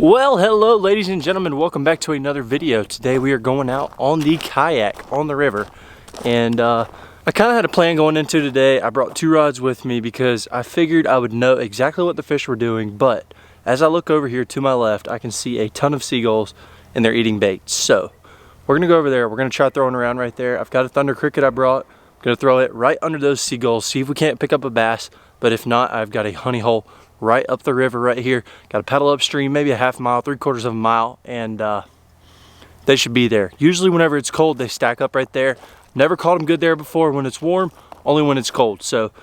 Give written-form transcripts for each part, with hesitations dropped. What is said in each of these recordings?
Well, hello ladies and gentlemen, welcome back to another video. Today we are going out on the kayak on the river, and I kind of had a plan going into today. I brought two rods with me because I figured I would know exactly what the fish were doing, but as I look over here to my left, I can see a ton of seagulls and they're eating bait. So we're gonna go over there, we're gonna try throwing around right there. I've got a thunder cricket I brought, I'm gonna throw it right under those seagulls, see if we can't pick up a bass, but if not, I've got a honey hole right up the river right here. Got to paddle upstream, maybe a half mile, 3/4 of a mile, and they should be there. Usually whenever it's cold, they stack up right there. Never caught them good there before when it's warm, only when it's cold. So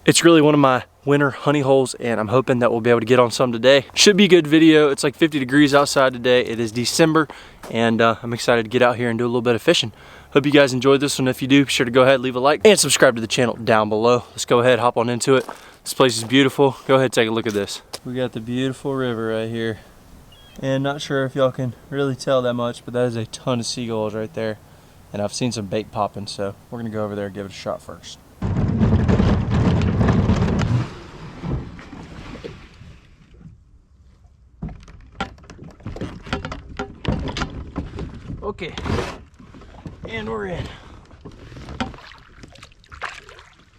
it's really one of my winter honey holes, and I'm hoping that we'll be able to get on some today. Should be a good video. It's like 50 degrees outside today. It is December, and I'm excited to get out here and do a little bit of fishing. Hope you guys enjoyed this one. If you do, be sure to go ahead, leave a like, and subscribe to the channel down below. Let's go ahead, hop on into it. This place is beautiful. Go ahead, take a look at this. We got the beautiful river right here. And not sure if y'all can really tell that much, but that is a ton of seagulls right there. And I've seen some bait popping, so we're gonna go over there and give it a shot first. Okay, and we're in.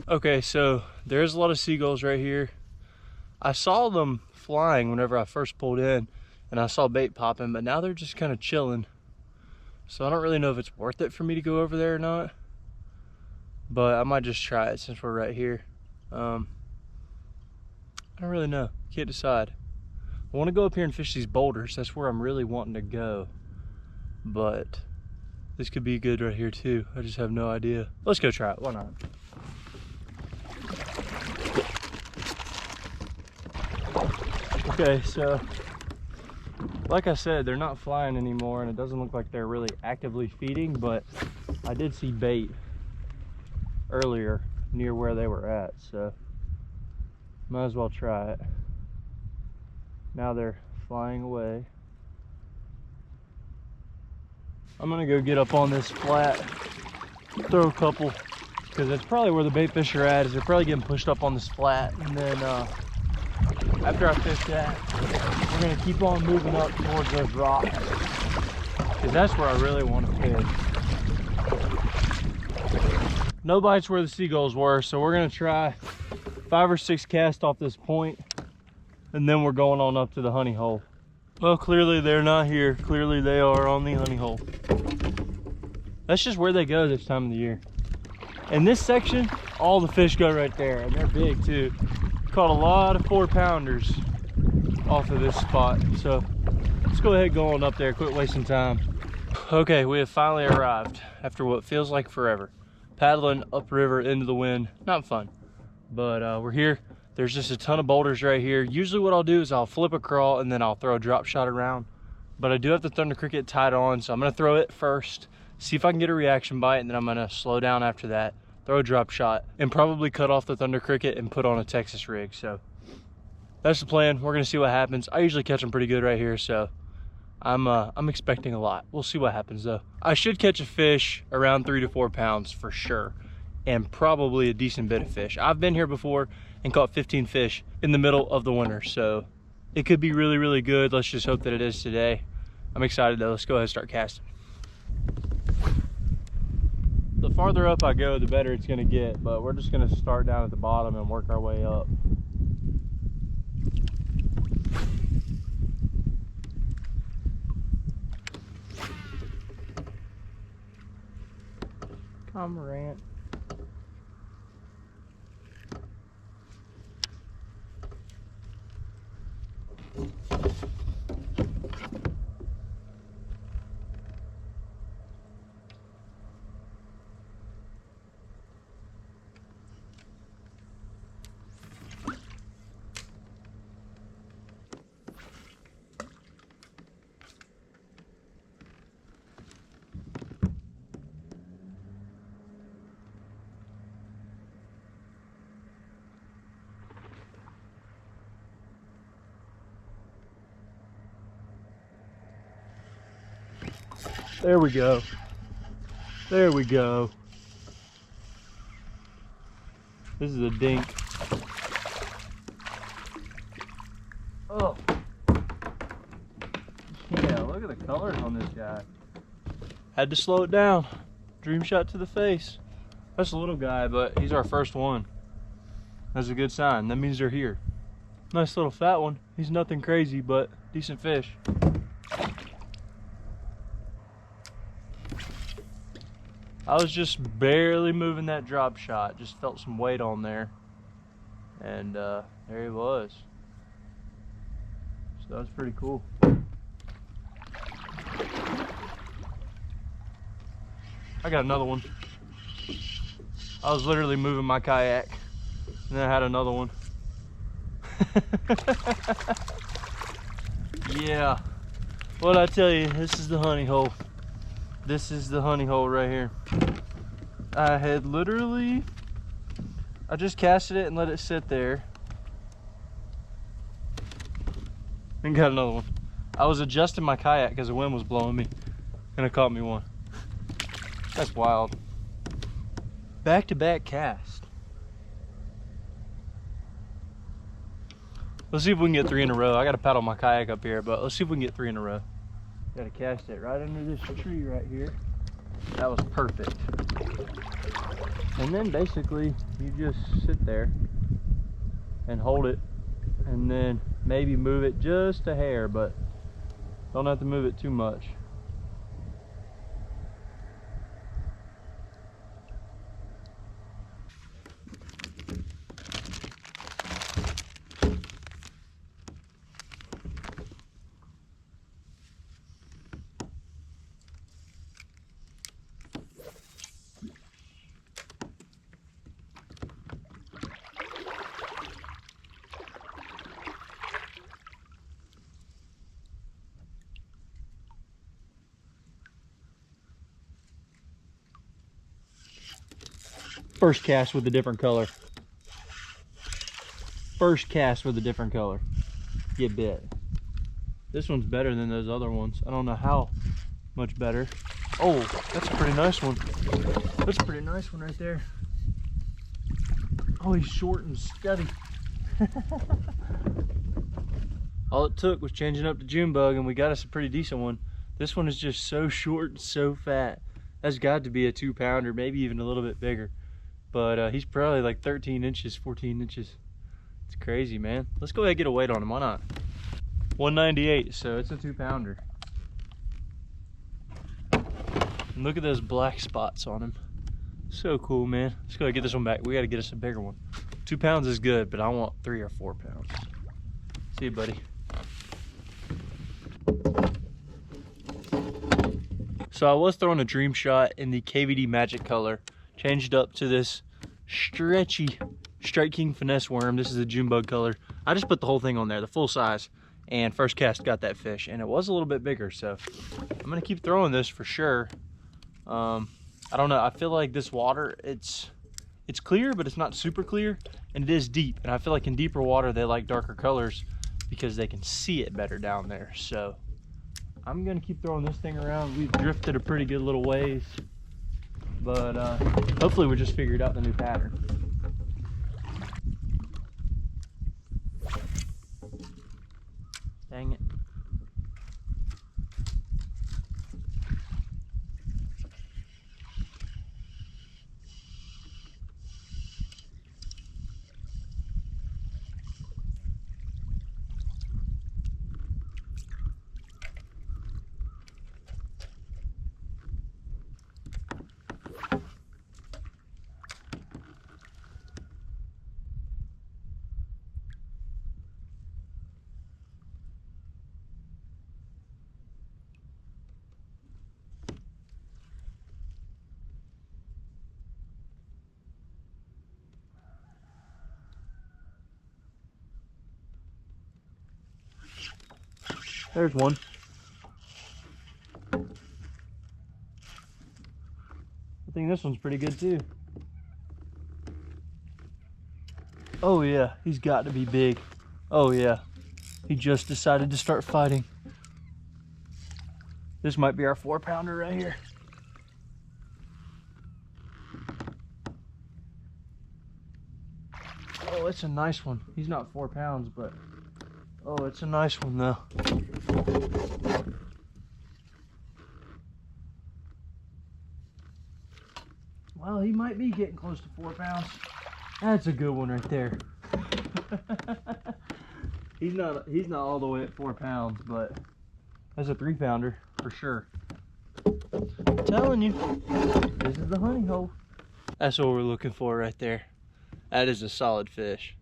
Okay, so there's a lot of seagulls right here. I saw them flying whenever I first pulled in, and I saw bait popping, but now they're just kind of chilling. So I don't really know if it's worth it for me to go over there or not, but I might just try it since we're right here. I don't really know, can't decide. I want to go up here and fish these boulders. That's where I'm really wanting to go, but this could be good right here too. I just have no idea. Let's go try it, why not? Okay, so like I said, they're not flying anymore, and it doesn't look like they're really actively feeding, but I did see bait earlier near where they were at, so might as well try it. Now they're flying away. I'm gonna go get up on this flat, throw a couple, because that's probably where the bait fish are at, is they're probably getting pushed up on this flat, and then after I fish that, we're gonna keep on moving up towards those rocks, because that's where I really want to fish. No bites where the seagulls were, so we're gonna try 5 or 6 casts off this point, and then we're going on up to the honey hole. Well, clearly they're not here. Clearly they are on the honey hole. That's just where they go this time of the year. In this section, all the fish go right there, and they're big too. Caught a lot of 4-pounders off of this spot, so let's go ahead and go on up there, quit wasting time. Okay, we have finally arrived after what feels like forever. Paddling upriver into the wind, not fun, but we're here. There's just a ton of boulders right here. Usually what I'll do is I'll flip a crawl and then I'll throw a drop shot around, but I do have the thunder cricket tied on, so I'm gonna throw it first, see if I can get a reaction bite, and then I'm gonna slow down after that, throw a drop shot, and probably cut off the thunder cricket and put on a Texas rig. So that's the plan. We're gonna see what happens. I usually catch them pretty good right here, so I'm expecting a lot. We'll see what happens though. I should catch a fish around 3 to 4 pounds for sure, and probably a decent bit of fish. I've been here before and caught 15 fish in the middle of the winter, so it could be really, really good. Let's just hope that it is today. I'm excited though. Let's go ahead and start casting. The farther up I go, the better it's gonna get, but we're just gonna start down at the bottom and work our way up. Cormorant. There we go. There we go. This is a dink. Oh. Had to slow it down. Dream shot to the face. That's a little guy, but he's our first one. That's a good sign. That means they're here. Nice little fat one. He's nothing crazy, but decent fish. I was just barely moving that drop shot. Just felt some weight on there. And there he was. So that was pretty cool. I got another one. I was literally moving my kayak, and then I had another one. Yeah. What'd I tell you? This is the honey hole. This is the honey hole right here. I just casted it and let it sit there. And got another one. I was adjusting my kayak because the wind was blowing me, and it caught me one. That's wild. Back-to-back cast. Let's see if we can get 3 in a row. I gotta paddle my kayak up here, but let's see if we can get 3 in a row. Gotta cast it right under this tree right here. That was perfect. And then basically you just sit there and hold it, and then maybe move it just a hair, but don't have to move it too much. First cast with a different color. First cast with a different color. Get bit. This one's better than those other ones. I don't know how much better. Oh, that's a pretty nice one. That's a pretty nice one right there. Oh, he's short and steady. All it took was changing up the June bug and we got us a pretty decent one. This one is just so short and so fat. That's got to be a 2-pounder, maybe even a little bit bigger. But he's probably like 13 inches, 14 inches. It's crazy, man. Let's go ahead and get a weight on him, why not? 198, so it's a 2-pounder. And look at those black spots on him. So cool, man. Let's go ahead and get this one back. We gotta get us a bigger one. 2 pounds is good, but I want 3 or 4 pounds. See you, buddy. So I was throwing a dream shot in the KVD magic color. Changed up to this stretchy Strike King finesse worm. This is the June bug color. I just put the whole thing on there, the full size, and first cast got that fish, and it was a little bit bigger, so I'm gonna keep throwing this for sure. I don't know, I feel like this water, it's clear, but it's not super clear, and it is deep, and I feel like in deeper water they like darker colors because they can see it better down there. So I'm gonna keep throwing this thing around. We've drifted a pretty good little ways, but hopefully we just figured out the new pattern. Dang it. There's one. I think this one's pretty good too. Oh yeah, he's got to be big. Oh yeah, he just decided to start fighting. This might be our 4-pounder right here. Oh, it's a nice one. He's not 4 pounds, but oh, it's a nice one though. Well, he might be getting close to 4 pounds. That's a good one right there. He's not all the way at 4 pounds, but that's a 3-pounder for sure. I'm telling you, this is the honey hole. That's what we're looking for right there. That is a solid fish.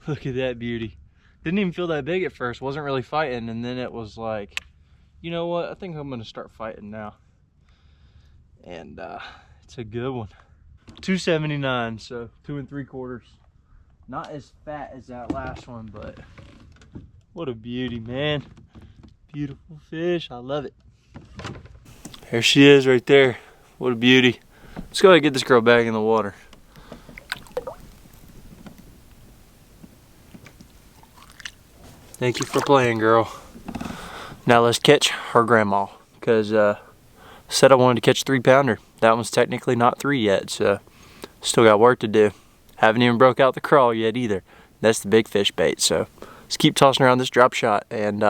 Look at that beauty. Didn't even feel that big at first. Wasn't really fighting, and then it was like, you know what? I think I'm gonna start fighting now. And it's a good one. 279, so 2 3/4. Not as fat as that last one, but what a beauty, man. Beautiful fish. I love it. There she is right there. What a beauty. Let's go ahead and get this girl back in the water. Thank you for playing, girl. Now let's catch her grandma, because said I wanted to catch a 3-pounder. That one's technically not 3 yet, so still got work to do. Haven't even broke out the crawl yet either. That's the big fish bait, so let's keep tossing around this drop shot and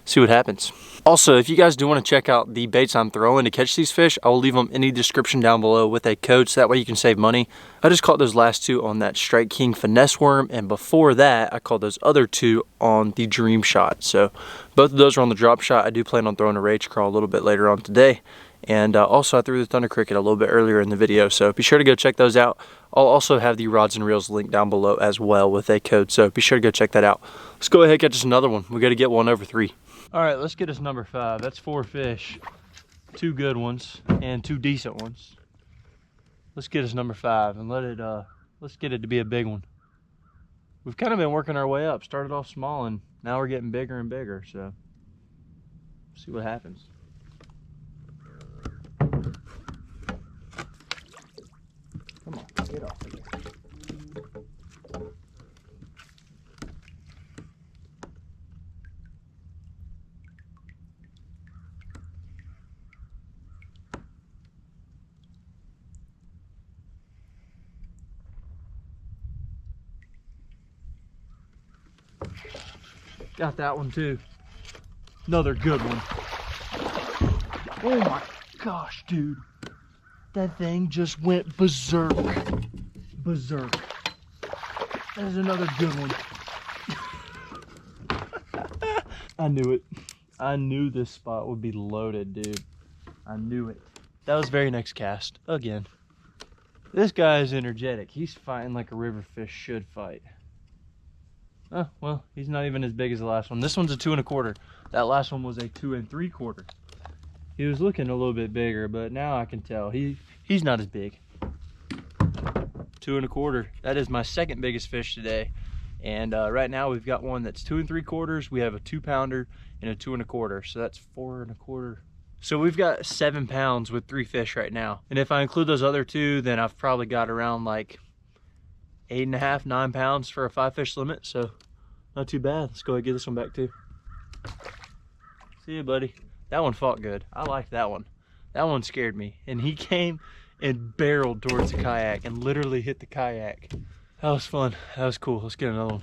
see what happens. Also, if you guys do want to check out the baits I'm throwing to catch these fish, I will leave them in the description down below with a code, so that way you can save money. I just caught those last 2 on that Strike King finesse worm, and before that, I caught those other 2 on the Dream Shot. So both of those are on the drop shot. I do plan on throwing a rage crawl a little bit later on today. And also I threw the Thunder Cricket a little bit earlier in the video, so be sure to go check those out. I'll also have the rods and reels linked down below as well with a code, so be sure to go check that out. Let's go ahead and catch us another one. We got to get one over 3. All right, let's get us number 5. That's 4 fish, 2 good ones and 2 decent ones. Let's get us number 5 and let's get it to be a big one. We've kind of been working our way up. Started off small and now we're getting bigger and bigger, so see what happens. Come on, get off of there. Got that one too. Another good one. Oh my gosh, dude. That thing just went berserk. Berserk. That is another good one. I knew it. I knew this spot would be loaded, dude. I knew it. That was very next cast. Again. This guy is energetic. He's fighting like a river fish should fight. Oh, well, he's not even as big as the last one. This one's a 2 1/4. That last one was a 2 3/4. He was looking a little bit bigger, but now I can tell he's not as big. 2 1/4. That is my second biggest fish today. And right now we've got one that's 2 3/4. We have a 2-pounder and a 2 1/4. So that's 4 1/4. So we've got 7 pounds with 3 fish right now. And if I include those other 2, then I've probably got around like 8.5, 9 pounds for a 5-fish limit. So not too bad. Let's go ahead and get this one back too. See you, buddy. That one fought good. I liked that one. That one scared me. And he came and barreled towards the kayak and literally hit the kayak. That was fun. That was cool. Let's get another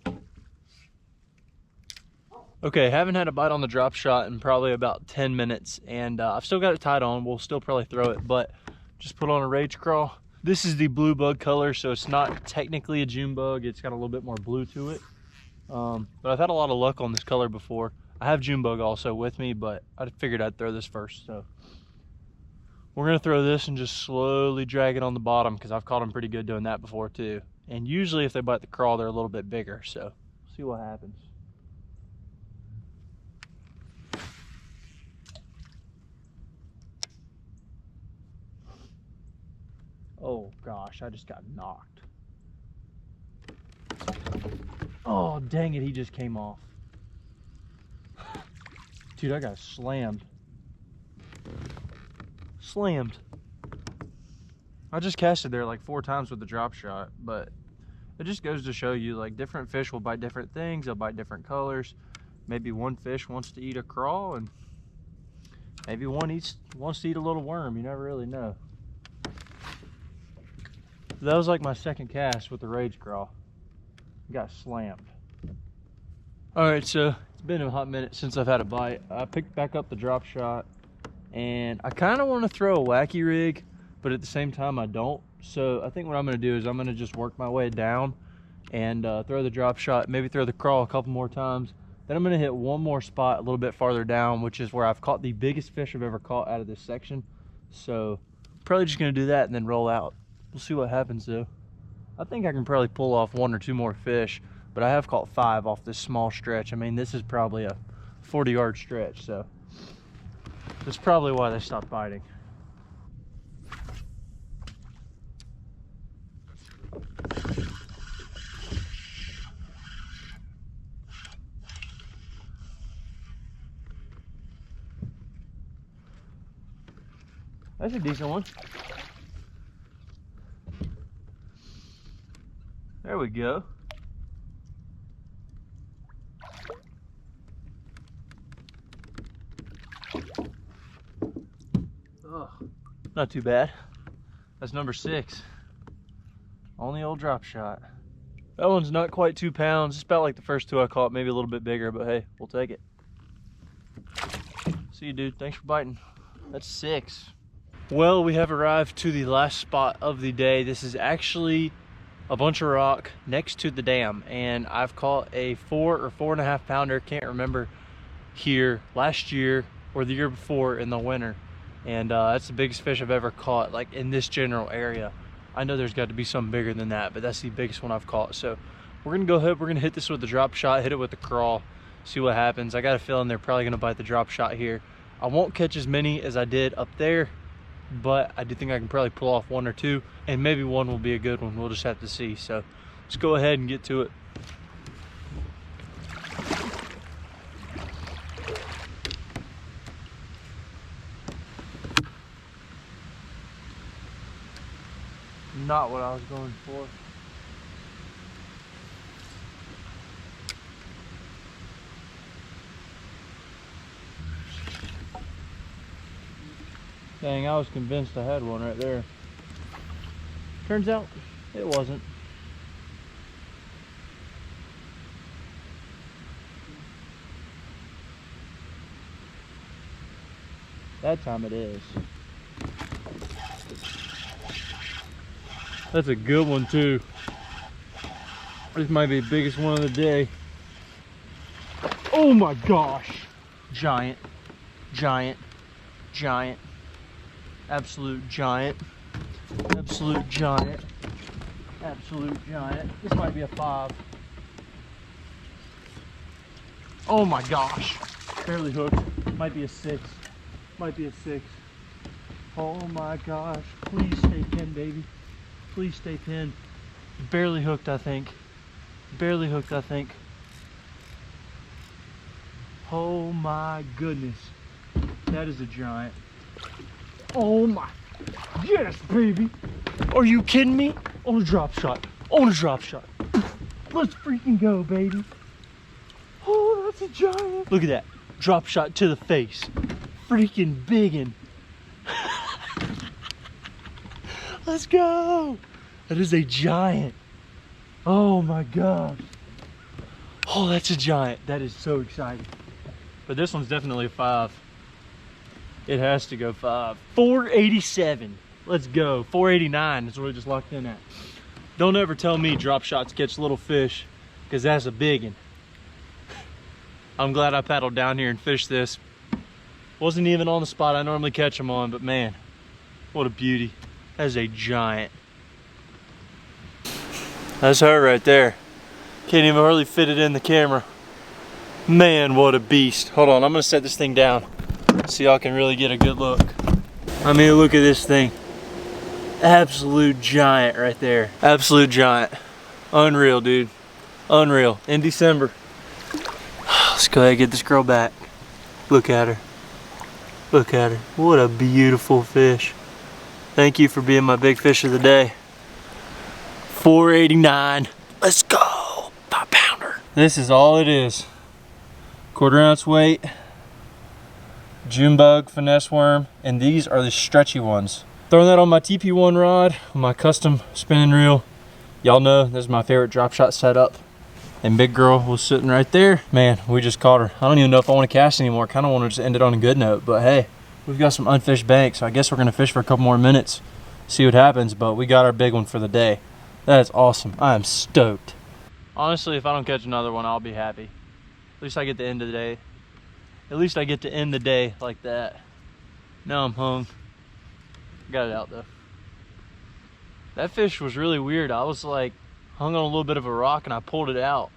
one. Okay, haven't had a bite on the drop shot in probably about 10 minutes. And I've still got it tied on. We'll still probably throw it, but just put on a rage crawl. This is the blue bug color, so it's not technically a June bug. It's got a little bit more blue to it. But I've had a lot of luck on this color before. I have June bug also with me, but I figured I'd throw this first. So we're gonna throw this and just slowly drag it on the bottom, because I've caught them pretty good doing that before too. And usually if they bite the crawl, they're a little bit bigger. So see what happens. Oh gosh, I just got knocked. Oh, dang it, he just came off. Dude, I got slammed. Slammed. I just casted there like 4 times with the drop shot, but it just goes to show you, like, different fish will bite different things. They'll bite different colors. Maybe one fish wants to eat a crawl, and maybe one wants to eat a little worm. You never really know. That was like my second cast with the rage crawl. Got slammed. All right, so it's been a hot minute since I've had a bite. I picked back up the drop shot and I kind of want to throw a wacky rig, but at the same time I don't. So I think what I'm going to do is I'm going to just work my way down and throw the drop shot, maybe throw the crawl a couple more times. Then I'm going to hit one more spot a little bit farther down, which is where I've caught the biggest fish I've ever caught out of this section. So probably just going to do that and then roll out. We'll see what happens though. I think I can probably pull off 1 or 2 more fish, but I have caught 5 off this small stretch. I mean, this is probably a 40-yard stretch, so that's probably why they stopped biting. That's a decent one. There we go. Oh, not too bad. That's number 6 on the old drop shot. That one's not quite 2 pounds. It's about like the first 2 I caught, maybe a little bit bigger, but hey, we'll take it. See you, dude. Thanks for biting. That's 6. Well, we have arrived to the last spot of the day. This is actually a bunch of rock next to the dam, and I've caught a 4 or 4.5 pounder, can't remember, here last year or the year before in the winter, and that's the biggest fish I've ever caught, like in this general area. I know there's got to be something bigger than that, but that's the biggest one I've caught. So we're gonna go ahead, we're gonna hit this with the drop shot, hit it with the crawl, see what happens. I got a feeling they're probably gonna bite the drop shot here. I won't catch as many as I did up there, but I do think I can probably pull off 1 or 2, and maybe 1 will be a good one. We'll just have to see. So let's go ahead and get to it. Not what I was going for. Dang, I was convinced I had one right there. Turns out it wasn't. That time it is. That's a good one too. This might be the biggest one of the day. Oh my gosh. Giant, giant, giant. Absolute giant, absolute giant, absolute giant. This might be a 5. Oh my gosh, barely hooked. Might be a 6, might be a 6. Oh my gosh, please stay pinned, baby. Please stay pinned. Barely hooked, I think. Barely hooked, I think. Oh my goodness, that is a giant. Oh my, yes baby. Are you kidding me? On a drop shot, on a drop shot. Let's freaking go, baby. Oh, that's a giant. Look at that, drop shot to the face. Freaking biggin'. Let's go. That is a giant. Oh my gosh. Oh, that's a giant. That is so exciting. But this one's definitely a 5. It has to go 5. 487. Let's go. 489 is what we just locked in at. Don't ever tell me drop shots catch little fish, because that's a big one. I'm glad I paddled down here and fished this. Wasn't even on the spot I normally catch them on, but man, what a beauty. That is a giant. That's her right there. Can't even hardly fit it in the camera. Man, what a beast. Hold on, I'm gonna set this thing down so y'all can really get a good look. I mean, look at this thing. Absolute giant right there. Absolute giant. Unreal, dude. Unreal. In December. Let's go ahead and get this girl back. Look at her. Look at her. What a beautiful fish. Thank you for being my big fish of the day. 489. Let's go. 5 pounder. This is all it is. 1/4 ounce weight. June bug, finesse worm, and these are the stretchy ones. Throwing that on my TP1 rod, my custom spinning reel. Y'all know this is my favorite drop shot setup. And big girl was sitting right there. Man, we just caught her. I don't even know if I want to cast anymore. Kind of want to just end it on a good note, but hey, we've got some unfished banks, so I guess we're gonna fish for a couple more minutes, see what happens, but we got our big one for the day. That is awesome. I am stoked. Honestly, if I don't catch another one, I'll be happy. At least I get to end the day. At least I get to end the day like that. Now I'm hung. Got it out though. That fish was really weird. I was like hung on a little bit of a rock and I pulled it out.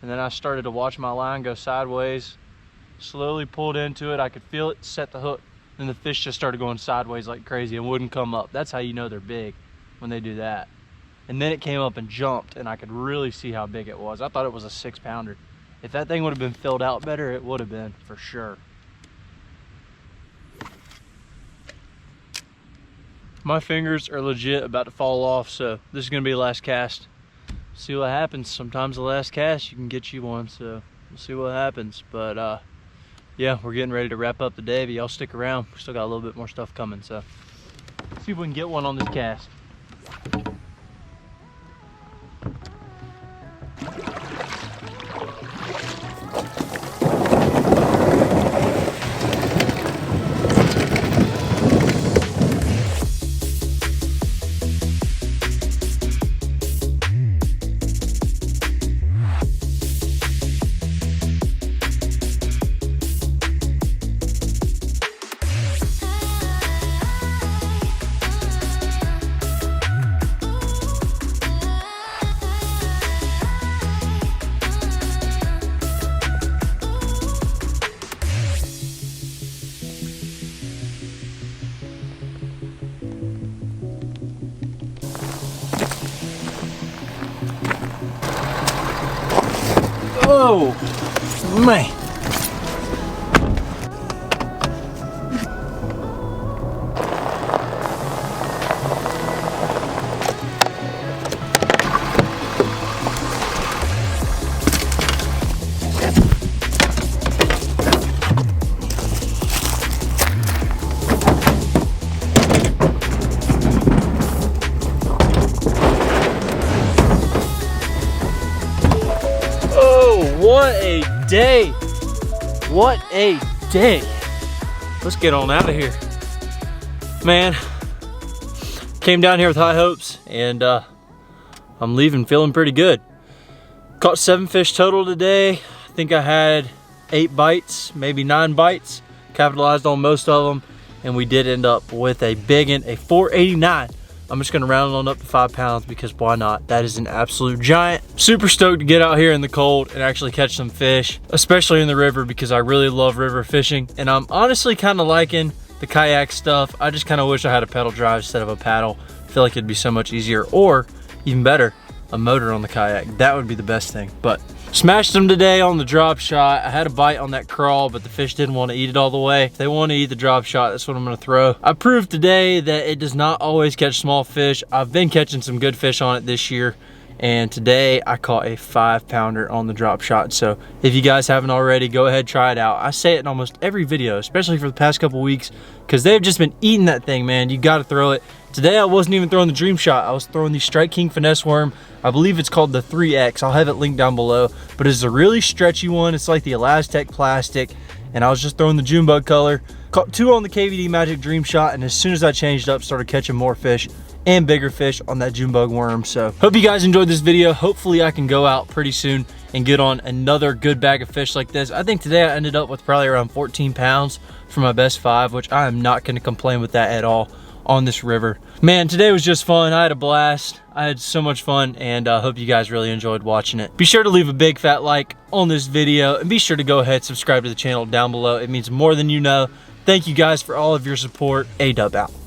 And then I started to watch my line go sideways. Slowly pulled into it. I could feel it, set the hook. And the fish just started going sideways like crazy and wouldn't come up. That's how you know they're big, when they do that. And then it came up and jumped and I could really see how big it was. I thought it was a 6-pounder. If that thing would have been filled out better, it would have been for sure. My fingers are legit about to fall off, so this is gonna be the last cast. See what happens. Sometimes the last cast you can get you one, so we'll see what happens. But yeah, we're getting ready to wrap up the day, but y'all stick around. We still got a little bit more stuff coming, so see if we can get one on this cast. Oh, man. What a day. What a day. Let's get on out of here. Man, came down here with high hopes and I'm leaving feeling pretty good. Caught 7 fish total today. I think I had 8 bites, maybe 9 bites. Capitalized on most of them, and we did end up with a big one, a 489. I'm just gonna round it on up to 5 pounds because why not? That is an absolute giant. Super stoked to get out here in the cold and actually catch some fish, especially in the river because I really love river fishing. And I'm honestly kind of liking the kayak stuff. I just kind of wish I had a pedal drive instead of a paddle. I feel like it'd be so much easier, or even better, a motor on the kayak. That would be the best thing. But smashed them today on the drop shot. I had a bite on that crawl, but the fish didn't want to eat it all the way. If they want to eat the drop shot, that's what I'm going to throw. I proved today that it does not always catch small fish. I've been catching some good fish on it this year, and today I caught a 5-pounder on the drop shot. So if you guys haven't already, go ahead, try it out. I say it in almost every video, especially for the past couple weeks, because they've just been eating that thing, man. You got to throw it. Today I wasn't even throwing the dream shot. I was throwing the Strike King finesse worm. I believe it's called the 3X. I'll have it linked down below, but it's a really stretchy one. It's like the Elastec plastic, and I was just throwing the June bug color. Caught 2 on the KVD Magic Dream Shot, and as soon as I changed up, started catching more fish and bigger fish on that June bug worm. So hope you guys enjoyed this video. Hopefully I can go out pretty soon and get on another good bag of fish like this. I think today I ended up with probably around 14 pounds for my best 5, which I am not going to complain with that at all on this river. Man, today was just fun. I had a blast. I had so much fun, and I hope you guys really enjoyed watching it. Be sure to leave a big fat like on this video, and be sure to go ahead, subscribe to the channel down below. It means more than you know. Thank you guys for all of your support. ADUB out.